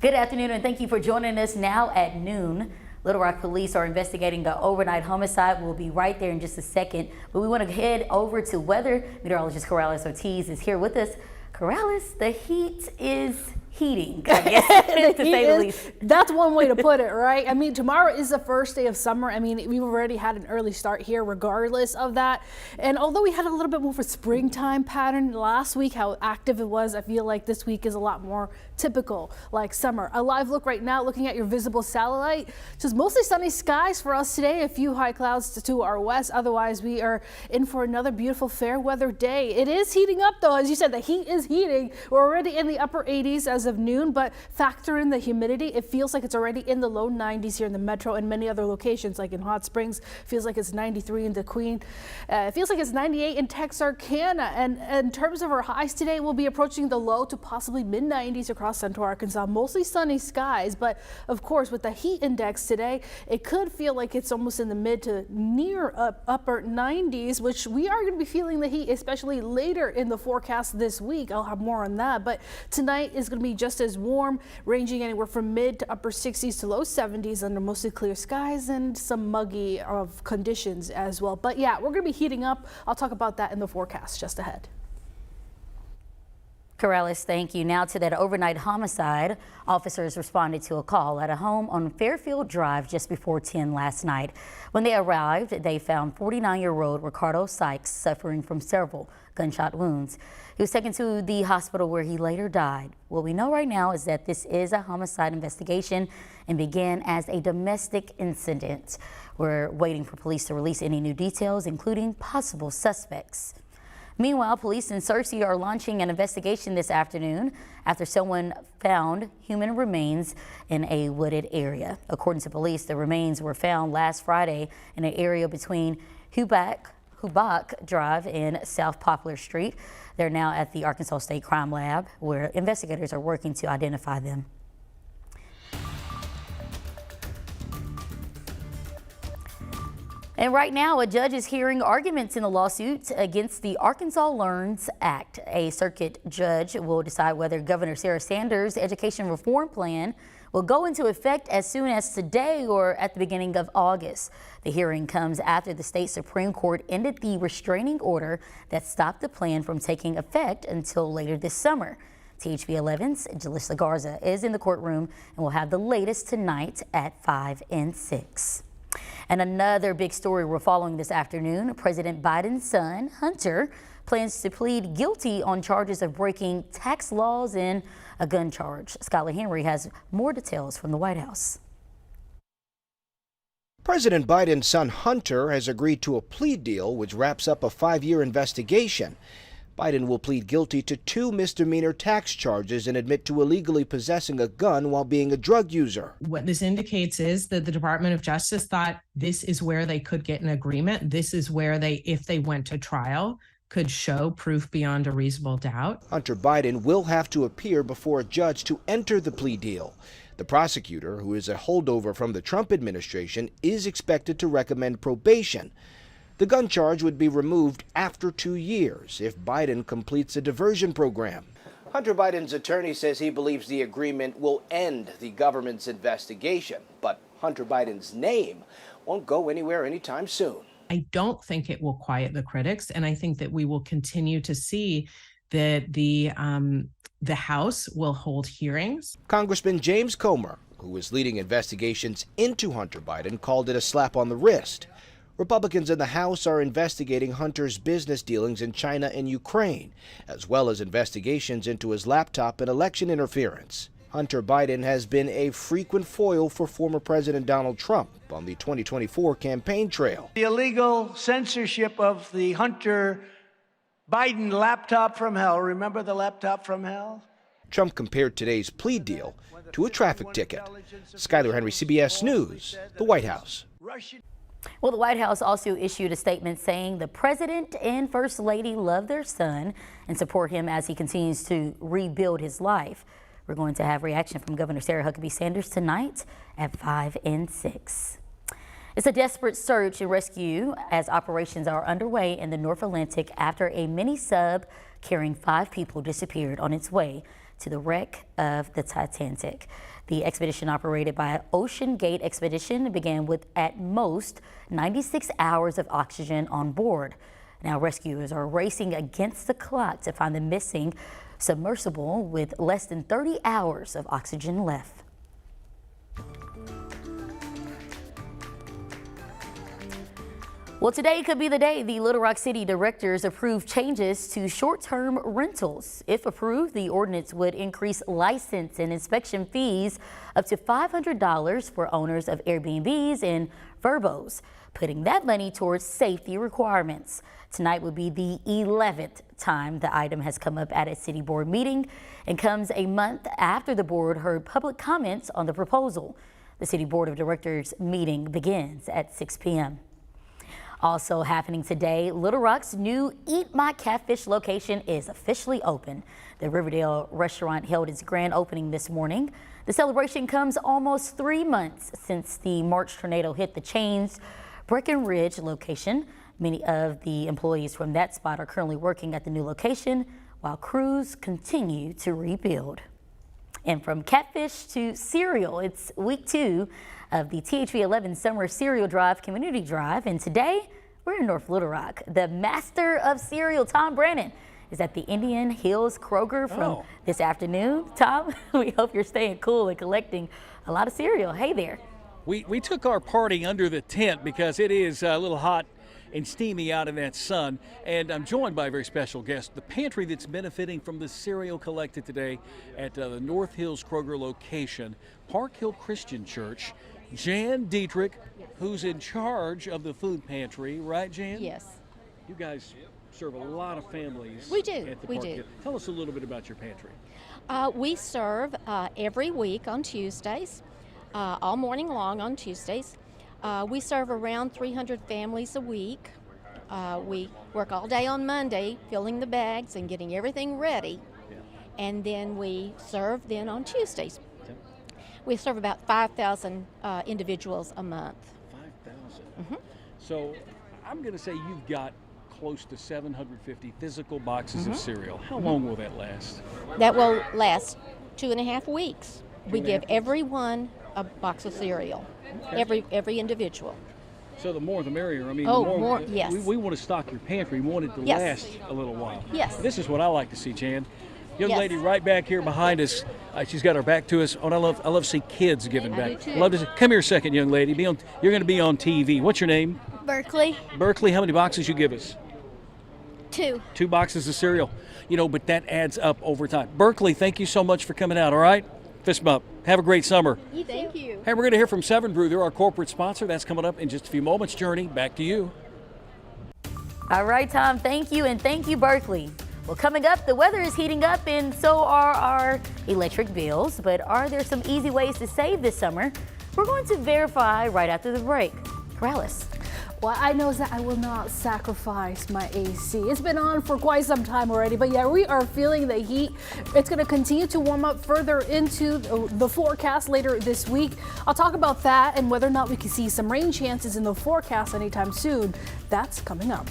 Good afternoon, and thank you for joining us now at noon. Little Rock police are investigating the overnight homicide. We'll be right there in just a second, but we want to head over to weather. Meteorologist Corrales Ortiz is here with us. Corrales, the heat is heating, I guess, to say the least. That's one way to put it, right? I mean, tomorrow is the first day of summer. I mean, we've already had an early start here regardless of that. And although we had a little bit more of a springtime pattern last week, how active it was, I feel like this week is a lot more typical, like summer. A live look right now, looking at your visible satellite. Just mostly sunny skies for us today. A few high clouds to our west. Otherwise, we are in for another beautiful fair weather day. It is heating up though. As you said, the heat is heating. We're already in the upper 80s as of noon, but factor in the humidity. It feels like it's already in the low 90s here in the metro and many other locations, like in Hot Springs. Feels like it's 93 in the Queen. It feels like it's 98 in Texarkana. And in terms of our highs today, we'll be approaching the low to possibly mid 90s across central Arkansas. Mostly sunny skies, but of course with the heat index today, it could feel like it's almost in the mid to near upper 90s, which we are going to be feeling the heat, especially later in the forecast this week. I'll have more on that, but tonight is going to be just as warm, ranging anywhere from mid to upper 60s to low 70s under mostly clear skies and some muggy of conditions as well. But yeah, we're going to be heating up. I'll talk about that in the forecast just ahead. Corrales, thank you. Now to that overnight homicide. Officers responded to a call at a home on Fairfield Drive just before 10 last night. When they arrived, they found 49-year-old Ricardo Sykes suffering from several gunshot wounds. He was taken to the hospital where he later died. What we know right now is that this is a homicide investigation and began as a domestic incident. We're waiting for police to release any new details, including possible suspects. Meanwhile, police in Searcy are launching an investigation this afternoon after someone found human remains in a wooded area. According to police, the remains were found last Friday in an area between Hubach Drive and South Poplar Street. They're now at the Arkansas State Crime Lab, where investigators are working to identify them. And right now, a judge is hearing arguments in the lawsuit against the Arkansas Learns Act. A circuit judge will decide whether Governor Sarah Sanders' education reform plan will go into effect as soon as today or at the beginning of August. The hearing comes after the state Supreme Court ended the restraining order that stopped the plan from taking effect until later this summer. THV 11's Jalissa Garza is in the courtroom and will have the latest tonight at 5 and 6. And another big story we're following this afternoon. President Biden's son, Hunter, plans to plead guilty on charges of breaking tax laws and a gun charge. Skylar Henry has more details from the White House. President Biden's son, Hunter, has agreed to a plea deal which wraps up a 5-year investigation. Biden will plead guilty to 2 misdemeanor tax charges and admit to illegally possessing a gun while being a drug user. What this indicates is that the Department of Justice thought this is where they could get an agreement. This is where they, if they went to trial, could show proof beyond a reasonable doubt. Hunter Biden will have to appear before a judge to enter the plea deal. The prosecutor, who is a holdover from the Trump administration, is expected to recommend probation. The gun charge would be removed after 2 years if Biden completes a diversion program. Hunter Biden's attorney says he believes the agreement will end the government's investigation, but Hunter Biden's name won't go anywhere anytime soon. I don't think it will quiet the critics, and I think that we will continue to see that the House will hold hearings. Congressman James Comer, who is leading investigations into Hunter Biden, called it a slap on the wrist. Republicans in the House are investigating Hunter's business dealings in China and Ukraine, as well as investigations into his laptop and election interference. Hunter Biden has been a frequent foil for former President Donald Trump on the 2024 campaign trail. The illegal censorship of the Hunter Biden laptop from hell. Remember the laptop from hell? Trump compared today's plea deal to a traffic ticket. Skylar Henry, CBS News, the White House. Well, the White House also issued a statement saying the president and first lady love their son and support him as he continues to rebuild his life. We're going to have reaction from Governor Sarah Huckabee Sanders tonight at 5 and 6. It's a desperate search and rescue as operations are underway in the North Atlantic after a mini sub carrying 5 people disappeared on its way to the wreck of the Titanic. The expedition, operated by Ocean Gate Expedition, began with at most 96 hours of oxygen on board. Now rescuers are racing against the clock to find the missing submersible with less than 30 hours of oxygen left. Well, today could be the day the Little Rock City directors approve changes to short-term rentals. If approved, the ordinance would increase license and inspection fees up to $500 for owners of Airbnbs and Verbos, putting that money towards safety requirements. Tonight would be the 11th time the item has come up at a city board meeting and comes a month after the board heard public comments on the proposal. The city board of directors meeting begins at 6 p.m. Also happening today, Little Rock's new Eat My Catfish location is officially open. The Riverdale restaurant held its grand opening this morning. The celebration comes almost 3 months since the March tornado hit the chain's Breckenridge location. Many of the employees from that spot are currently working at the new location while crews continue to rebuild. And from catfish to cereal, it's week 2 of the THV 11 Summer Cereal Drive Community Drive, and today we're in North Little Rock. The master of cereal, Tom Brannon, is at the Indian Hills Kroger from this afternoon. Tom, we hope you're staying cool and collecting a lot of cereal. Hey there. We took our party under the tent because it is a little hot and steamy out in that sun, and I'm joined by a very special guest, the pantry that's benefiting from the cereal collected today at the North Hills Kroger location, Park Hill Christian Church. Jan Dietrich, who's in charge of the food pantry, right, Jan? Yes. You guys serve a lot of families. We do. At the We Park do. Hill. Tell us a little bit about your pantry. We serve every week on Tuesdays, all morning long on Tuesdays. We serve around 300 families a week. We work all day on Monday, filling the bags and getting everything ready. Yeah. And then we serve then on Tuesdays. We serve about 5,000 individuals a month. 5,000. So I'm going to say you've got close to 750 physical boxes of cereal. How long will that last? That will last 2.5 weeks. We give everyone a box of cereal, every individual. So the more the merrier. I mean, Oh, the more, yes. We want to stock your pantry. We want it to Yes. last a little while. Yes. This is what I like to see, Jan. Young Yes. lady right back here behind us. She's got her back to us. Oh, I love to see kids giving I back. do too. Love to see, come here a second, young lady. You're going to be on TV. What's your name? Berkeley, Berkeley. How many boxes you give us? 2. 2 boxes of cereal. You know, but that adds up over time. Berkeley, thank you so much for coming out. All right, fist bump. Have a great summer. Thank you. Hey, we're going to hear from Severn Brew. They're our corporate sponsor. That's coming up in just a few moments. Jurnee, back to you. All right, Tom, thank you, and thank you, Berkeley. Well, coming up, the weather is heating up and so are our electric bills. But are there some easy ways to save this summer? We're going to verify right after the break. Corrales. Well, I know that I will not sacrifice my AC. It's been on for quite some time already, but yeah, we are feeling the heat. It's going to continue to warm up further into the forecast later this week. I'll talk about that and whether or not we can see some rain chances in the forecast anytime soon. That's coming up.